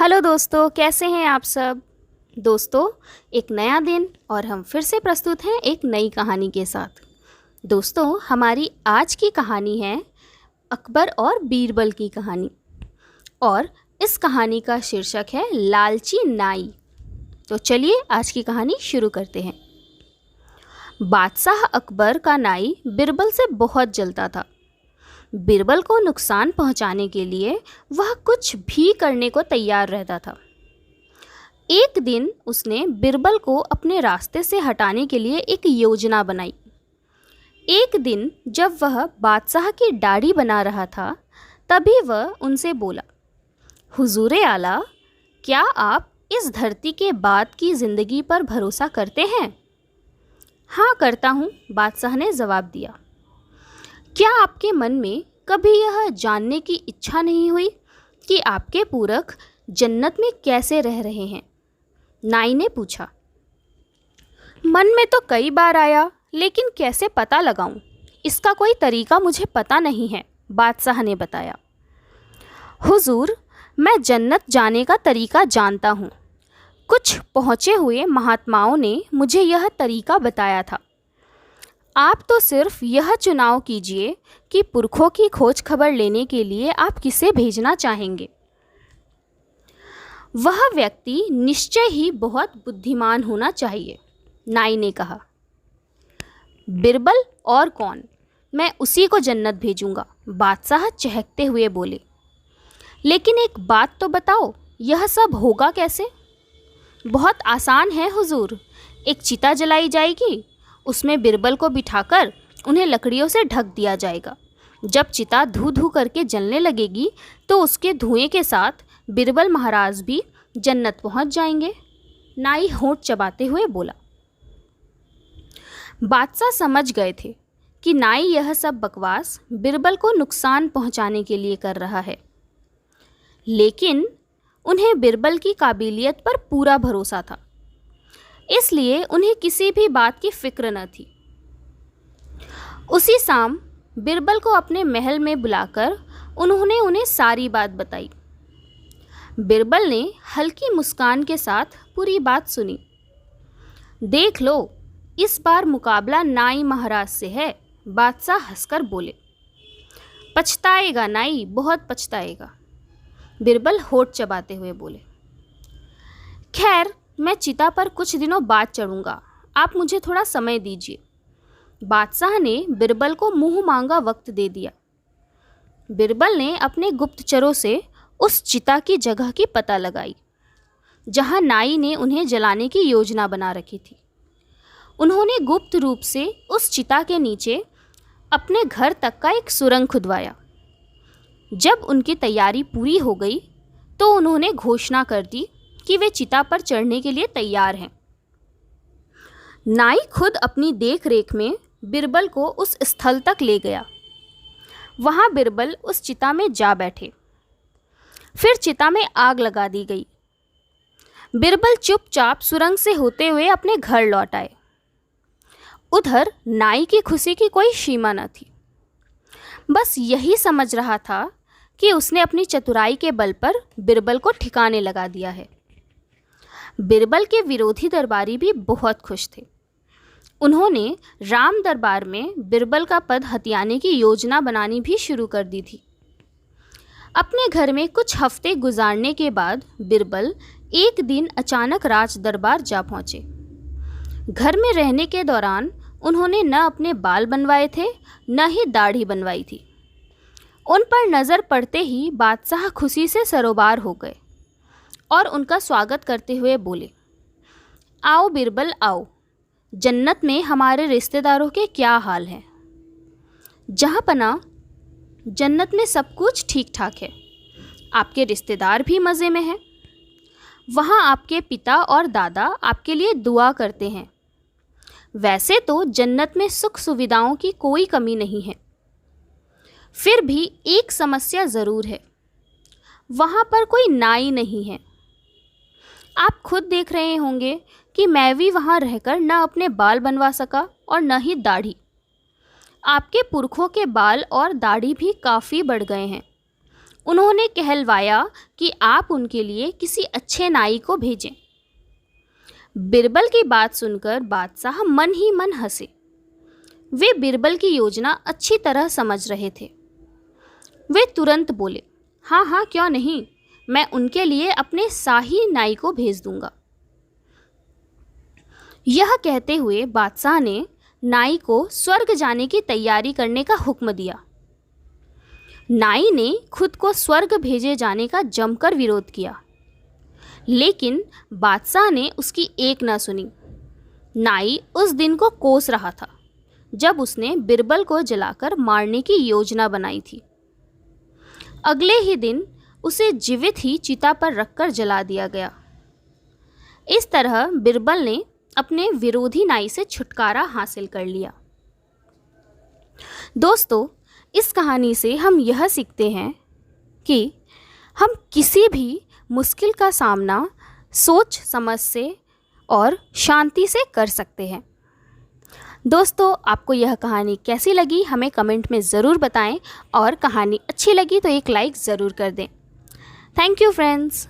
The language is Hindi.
हेलो दोस्तों, कैसे हैं आप सब। दोस्तों, एक नया दिन और हम फिर से प्रस्तुत हैं एक नई कहानी के साथ। दोस्तों, हमारी आज की कहानी है अकबर और बीरबल की कहानी और इस कहानी का शीर्षक है लालची नाई। तो चलिए आज की कहानी शुरू करते हैं। बादशाह अकबर का नाई बीरबल से बहुत जलता था। बीरबल को नुकसान पहुंचाने के लिए वह कुछ भी करने को तैयार रहता था। एक दिन उसने बीरबल को अपने रास्ते से हटाने के लिए एक योजना बनाई। एक दिन जब वह बादशाह की दाढ़ी बना रहा था, तभी वह उनसे बोला, हुजूरे आला, क्या आप इस धरती के बाद की ज़िंदगी पर भरोसा करते हैं? हाँ, करता हूँ, बादशाह ने जवाब दिया। क्या आपके मन में कभी यह जानने की इच्छा नहीं हुई कि आपके पूरख जन्नत में कैसे रह रहे हैं? नाई ने पूछा। मन में तो कई बार आया, लेकिन कैसे पता लगाऊं? इसका कोई तरीका मुझे पता नहीं है, बादशाह ने बताया। हुजूर, मैं जन्नत जाने का तरीका जानता हूँ। कुछ पहुँचे हुए महात्माओं ने मुझे यह तरीका बताया था। आप तो सिर्फ यह चुनाव कीजिए कि पुरखों की खोज खबर लेने के लिए आप किसे भेजना चाहेंगे। वह व्यक्ति निश्चय ही बहुत बुद्धिमान होना चाहिए, नाई ने कहा। बीरबल और कौन, मैं उसी को जन्नत भेजूंगा, बादशाह चहकते हुए बोले। लेकिन एक बात तो बताओ, यह सब होगा कैसे? बहुत आसान है हुजूर। एक चिता जलाई जाएगी, उसमें बीरबल को बिठाकर उन्हें लकड़ियों से ढक दिया जाएगा। जब चिता धू धू करके जलने लगेगी तो उसके धुएं के साथ बीरबल महाराज भी जन्नत पहुंच जाएंगे, नाई होंठ चबाते हुए बोला। बादशाह समझ गए थे कि नाई यह सब बकवास बीरबल को नुकसान पहुंचाने के लिए कर रहा है, लेकिन उन्हें बीरबल की काबिलियत पर पूरा भरोसा था, इसलिए उन्हें किसी भी बात की फिक्र न थी। उसी शाम बीरबल को अपने महल में बुलाकर उन्होंने उन्हें सारी बात बताई। बीरबल ने हल्की मुस्कान के साथ पूरी बात सुनी। देख लो, इस बार मुकाबला नाई महाराज से है, बादशाह हंसकर बोले। पछताएगा नाई, बहुत पछताएगा, बीरबल होठ चबाते हुए बोले। खैर, मैं चिता पर कुछ दिनों बाद चढ़ूंगा, आप मुझे थोड़ा समय दीजिए। बादशाह ने बीरबल को मुंह मांगा वक्त दे दिया। बीरबल ने अपने गुप्तचरों से उस चिता की जगह की पता लगाई जहां नाई ने उन्हें जलाने की योजना बना रखी थी। उन्होंने गुप्त रूप से उस चिता के नीचे अपने घर तक का एक सुरंग खुदवाया। जब उनकी तैयारी पूरी हो गई तो उन्होंने घोषणा कर दी कि वे चिता पर चढ़ने के लिए तैयार हैं। नाई खुद अपनी देख रेख में बीरबल को उस स्थल तक ले गया। वहां बीरबल उस चिता में जा बैठे। फिर चिता में आग लगा दी गई। बीरबल चुपचाप सुरंग से होते हुए अपने घर लौट आए। उधर नाई की खुशी की कोई सीमा न थी। बस यही समझ रहा था कि उसने अपनी चतुराई के बल पर बीरबल को ठिकाने लगा दिया है। बीरबल के विरोधी दरबारी भी बहुत खुश थे। उन्होंने राम दरबार में बीरबल का पद हथियाने की योजना बनानी भी शुरू कर दी थी। अपने घर में कुछ हफ्ते गुजारने के बाद बीरबल एक दिन अचानक राज दरबार जा पहुँचे। घर में रहने के दौरान उन्होंने न अपने बाल बनवाए थे, न ही दाढ़ी बनवाई थी। उन पर नज़र पड़ते ही बादशाह खुशी से सरोबार हो गए और उनका स्वागत करते हुए बोले, आओ बीरबल आओ, जन्नत में हमारे रिश्तेदारों के क्या हाल हैं? जहाँ पना, जन्नत में सब कुछ ठीक ठाक है। आपके रिश्तेदार भी मज़े में हैं। वहाँ आपके पिता और दादा आपके लिए दुआ करते हैं। वैसे तो जन्नत में सुख सुविधाओं की कोई कमी नहीं है, फिर भी एक समस्या ज़रूर है, वहाँ पर कोई नाई नहीं है। आप खुद देख रहे होंगे कि मैं भी वहाँ रहकर न अपने बाल बनवा सका और न ही दाढ़ी। आपके पुरखों के बाल और दाढ़ी भी काफ़ी बढ़ गए हैं, उन्होंने कहलवाया कि आप उनके लिए किसी अच्छे नाई को भेजें। बिरबल की बात सुनकर बादशाह मन ही मन हंसे। वे बिरबल की योजना अच्छी तरह समझ रहे थे। वे तुरंत बोले, हाँ हाँ, क्यों नहीं, मैं उनके लिए अपने शाही नाई को भेज दूंगा। यह कहते हुए बादशाह ने नाई को स्वर्ग जाने की तैयारी करने का हुक्म दिया। नाई ने खुद को स्वर्ग भेजे जाने का जमकर विरोध किया, लेकिन बादशाह ने उसकी एक न सुनी। नाई उस दिन को कोस रहा था जब उसने बिरबल को जलाकर मारने की योजना बनाई थी। अगले ही दिन उसे जीवित ही चिता पर रखकर जला दिया गया। इस तरह बिरबल ने अपने विरोधी नाई से छुटकारा हासिल कर लिया। दोस्तों, इस कहानी से हम यह सीखते हैं कि हम किसी भी मुश्किल का सामना सोच समझ से और शांति से कर सकते हैं। दोस्तों, आपको यह कहानी कैसी लगी हमें कमेंट में ज़रूर बताएं और कहानी अच्छी लगी तो एक लाइक ज़रूर कर दें। Thank you friends.